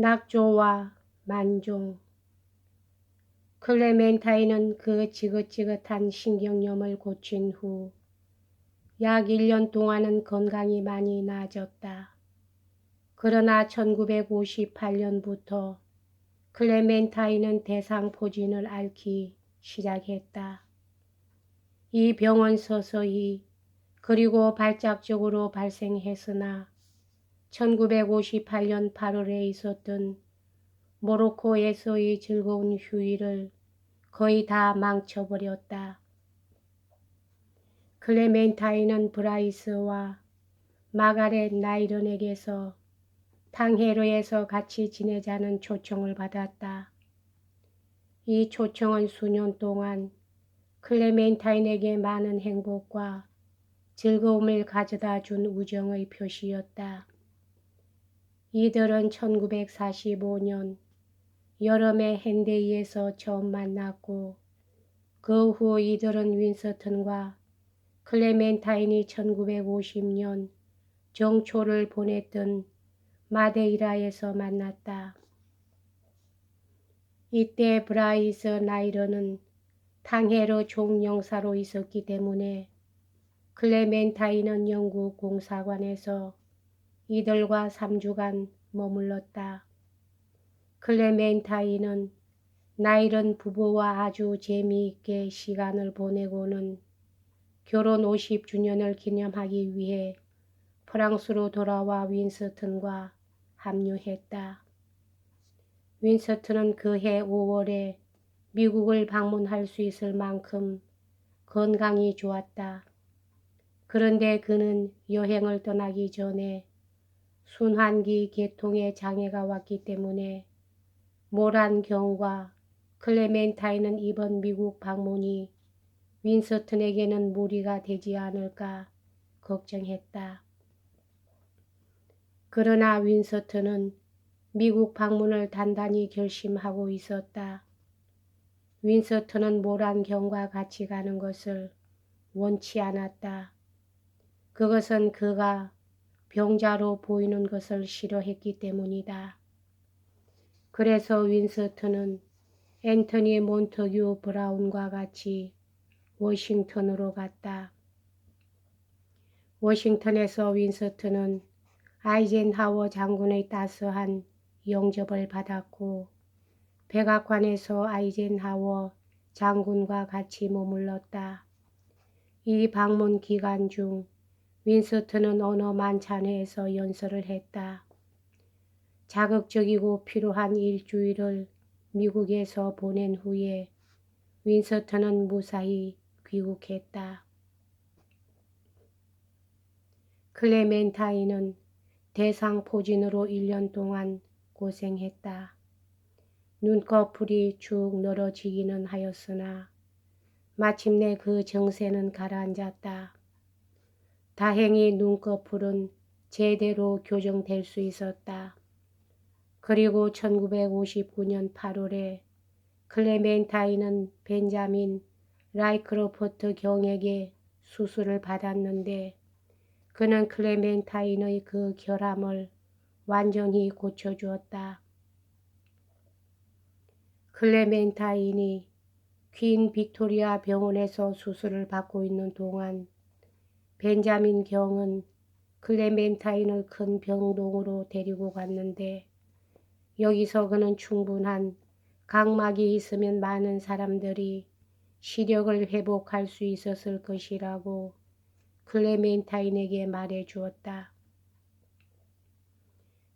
낙조와 만종. 클레멘타인은 그 지긋지긋한 신경염을 고친 후 약 1년 동안은 건강이 많이 나아졌다. 그러나 1958년부터 클레멘타인은 대상포진을 앓기 시작했다. 이 병은 서서히 그리고 발작적으로 발생했으나 1958년 8월에 있었던 모로코에서의 즐거운 휴일을 거의 다 망쳐버렸다. 클레멘타인은 브라이스와 마가렛 나이런에게서 탕헤르에서 같이 지내자는 초청을 받았다. 이 초청은 수년 동안 클레멘타인에게 많은 행복과 즐거움을 가져다 준 우정의 표시였다. 이들은 1945년 여름에 hen데이에서 처음 만났고 그 후 이들은 윈스턴과 클레멘타인이 1950년 정초를 보냈던 마데이라에서 만났다. 이때 브라이스 나이런은 탕헤르 총영사로 있었기 때문에 클레멘타인은 영국 공사관에서 이들과 3주간 머물렀다. 클레멘타인은 나이런 부부와 아주 재미있게 시간을 보내고는 결혼 50주년을 기념하기 위해 프랑스로 돌아와 윈스턴과 합류했다. 윈스턴은 그해 5월에 미국을 방문할 수 있을 만큼 건강이 좋았다. 그런데 그는 여행을 떠나기 전에 순환기 계통에 장애가 왔기 때문에 모란경과 클레멘타인은 이번 미국 방문이 윈스턴에게는 무리가 되지 않을까 걱정했다. 그러나 윈스턴은 미국 방문을 단단히 결심하고 있었다. 윈스턴은 모란경과 같이 가는 것을 원치 않았다. 그것은 그가 병자로 보이는 것을 싫어했기 때문이다. 그래서 윈스턴은 앤토니 몬터규 브라운과 같이 워싱턴으로 갔다. 워싱턴에서 윈스턴은 아이젠하워 장군의 따스한 영접을 받았고 백악관에서 아이젠하워 장군과 같이 머물렀다. 이 방문 기간 중 윈스턴은 언어 만찬회에서 연설을 했다. 자극적이고 필요한 일주일을 미국에서 보낸 후에 윈스턴은 무사히 귀국했다. 클레멘타인은 대상포진으로 1년 동안 고생했다. 눈꺼풀이 축 늘어지기는 하였으나 마침내 그 정세는 가라앉았다. 다행히 눈꺼풀은 제대로 교정될 수 있었다. 그리고 1959년 8월에 클레멘타인은 벤자민 라이크로포트 경에게 수술을 받았는데 그는 클레멘타인의 그 결함을 완전히 고쳐주었다. 클레멘타인이 퀸 빅토리아 병원에서 수술을 받고 있는 동안 벤자민 경은 클레멘타인을 큰 병동으로 데리고 갔는데 여기서 그는 충분한 각막이 있으면 많은 사람들이 시력을 회복할 수 있었을 것이라고 클레멘타인에게 말해 주었다.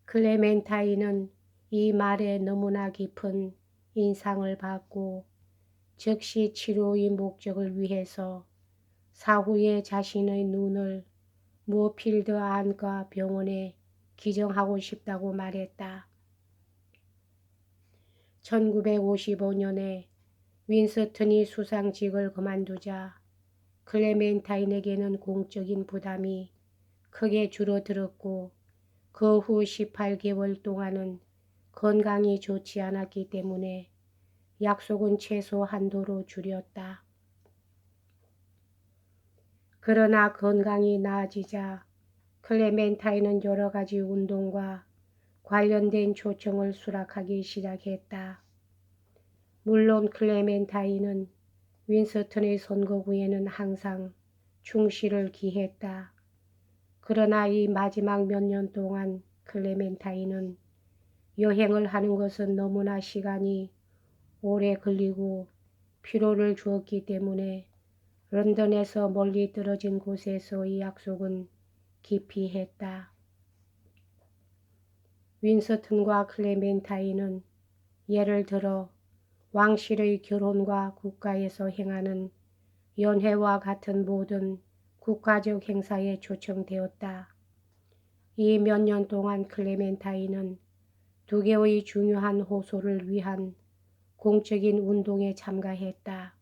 클레멘타인은 이 말에 너무나 깊은 인상을 받고 즉시 치료의 목적을 위해서 사후에 자신의 눈을 모필드 안과 병원에 기증하고 싶다고 말했다. 1955년에 윈스턴이 수상직을 그만두자 클레멘타인에게는 공적인 부담이 크게 줄어들었고 그 후 18개월 동안은 건강이 좋지 않았기 때문에 약속은 최소 한도로 줄였다. 그러나 건강이 나아지자 클레멘타인은 여러 가지 운동과 관련된 초청을 수락하기 시작했다. 물론 클레멘타인은 윈스턴의 선거구에는 항상 충실을 기했다. 그러나 이 마지막 몇 년 동안 클레멘타인은 여행을 하는 것은 너무나 시간이 오래 걸리고 피로를 주었기 때문에 런던에서 멀리 떨어진 곳에서의 약속은 기피했다. 윈스턴과 클레멘타인은 예를 들어 왕실의 결혼과 국가에서 행하는 연회와 같은 모든 국가적 행사에 초청되었다. 이 몇 년 동안 클레멘타인은 두 개의 중요한 호소를 위한 공적인 운동에 참가했다.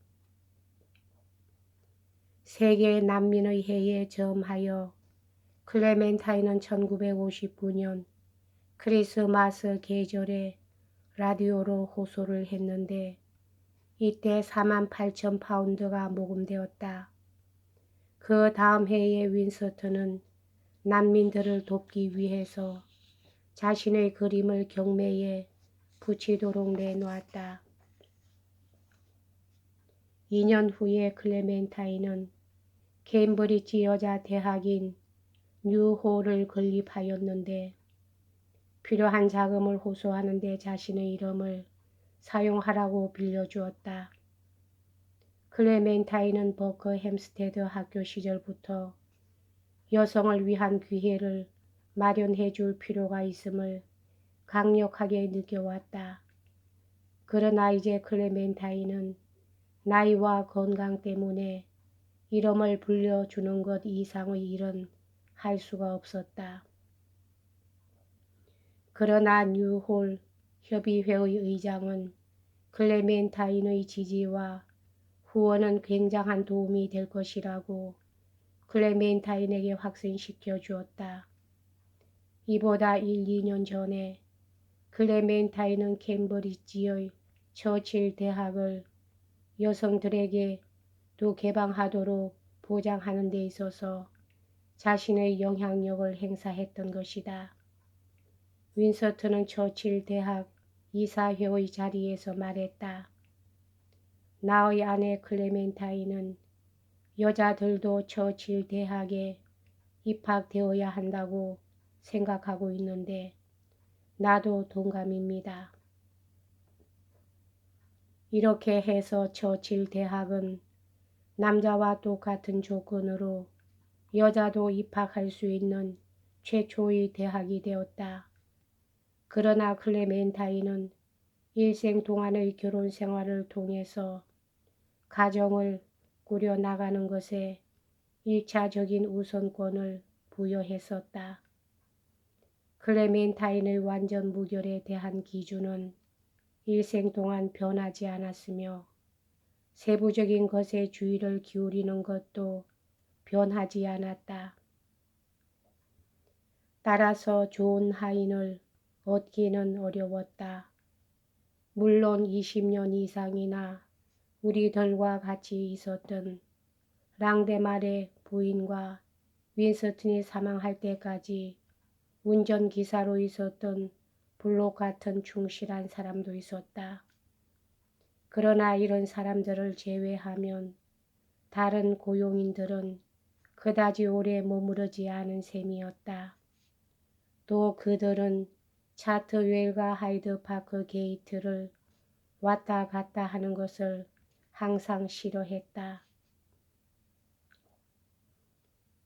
세계 난민의 해에 점하여 클레멘타인은 1959년 크리스마스 계절에 라디오로 호소를 했는데 이때 48,000파운드가 모금되었다. 그 다음 해에 윈스턴은 난민들을 돕기 위해서 자신의 그림을 경매에 붙이도록 내놓았다. 2년 후에 클레멘타인은 케임브리지 여자 대학인 뉴홀을 건립하였는데 필요한 자금을 호소하는 데 자신의 이름을 사용하라고 빌려주었다. 클레멘타인은 버크 햄스테드 학교 시절부터 여성을 위한 기회를 마련해 줄 필요가 있음을 강력하게 느껴왔다. 그러나 이제 클레멘타인은 나이와 건강 때문에 이름을 불려주는 것 이상의 일은 할 수가 없었다. 그러나 뉴홀 협의회의 의장은 클레멘타인의 지지와 후원은 굉장한 도움이 될 것이라고 클레멘타인에게 확신시켜 주었다. 이보다 1, 2년 전에 클레멘타인은 캠브리지의 처칠 대학을 여성들에게 또 개방하도록 보장하는 데 있어서 자신의 영향력을 행사했던 것이다. 윈스턴은 처칠 대학 이사회의 자리에서 말했다. 나의 아내 클레멘타인은 여자들도 처칠 대학에 입학되어야 한다고 생각하고 있는데 나도 동감입니다. 이렇게 해서 처칠 대학은 남자와 똑같은 조건으로 여자도 입학할 수 있는 최초의 대학이 되었다. 그러나 클레멘타인은 일생 동안의 결혼 생활을 통해서 가정을 꾸려나가는 것에 1차적인 우선권을 부여했었다. 클레멘타인의 완전 무결에 대한 기준은 일생 동안 변하지 않았으며 세부적인 것에 주의를 기울이는 것도 변하지 않았다. 따라서 좋은 하인을 얻기는 어려웠다. 물론 20년 이상이나 우리들과 같이 있었던 랑데말의 부인과 윈스턴이 사망할 때까지 운전기사로 있었던 블록 같은 충실한 사람도 있었다. 그러나 이런 사람들을 제외하면 다른 고용인들은 그다지 오래 머무르지 않은 셈이었다. 또 그들은 차트웰과 하이드파크 게이트를 왔다 갔다 하는 것을 항상 싫어했다.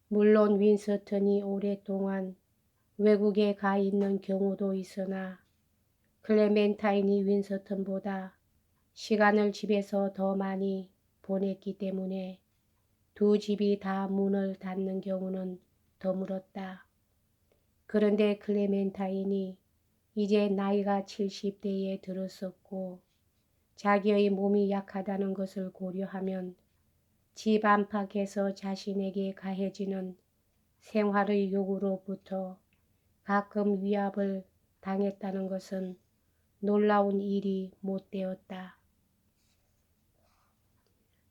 물론 윈스턴이 오랫동안 외국에 가 있는 경우도 있으나 클레멘타인이 윈스턴보다 시간을 집에서 더 많이 보냈기 때문에 두 집이 다 문을 닫는 경우는 드물었다. 그런데 클레멘타인이 이제 나이가 70대에 들었었고 자기의 몸이 약하다는 것을 고려하면 집 안팎에서 자신에게 가해지는 생활의 요구로부터 가끔 위압을 당했다는 것은 놀라운 일이 못 되었다.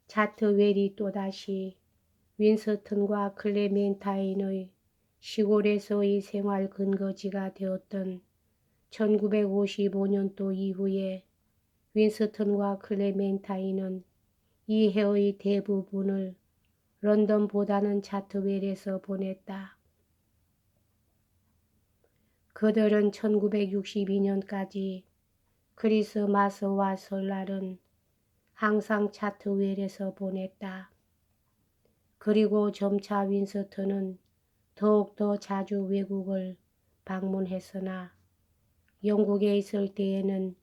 차트웰이 또다시 윈스턴과 클레멘타인의 시골에서의 생활 근거지가 되었던 1955년도 이후에 윈스턴과 클레멘타인은 이 해의 대부분을 런던보다는 차트웰에서 보냈다. 그들은 1962년까지 크리스마스와 설날은 항상 차트웰에서 보냈다. 그리고 점차 윈스턴은 더욱더 자주 외국을 방문했으나 영국에 있을 때에는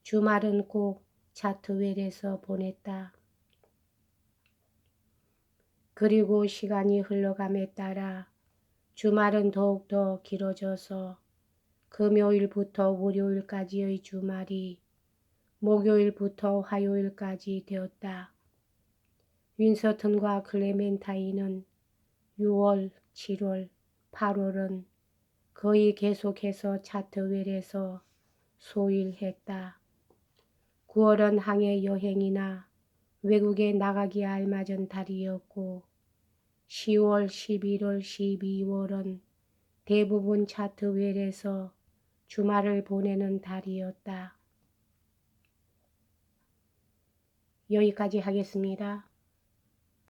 주말은 꼭 차트웰에서 보냈다. 그리고 시간이 흘러감에 따라 주말은 더욱더 길어져서 금요일부터 월요일까지의 주말이 목요일부터 화요일까지 되었다. 윈스턴과 클레멘타인은 6월, 7월, 8월은 거의 계속해서 차트웰에서 소일했다. 9월은 항해 여행이나 외국에 나가기에 알맞은 달이었고 10월, 11월, 12월은 대부분 차트웰에서 주말을 보내는 달이었다. 여기까지 하겠습니다.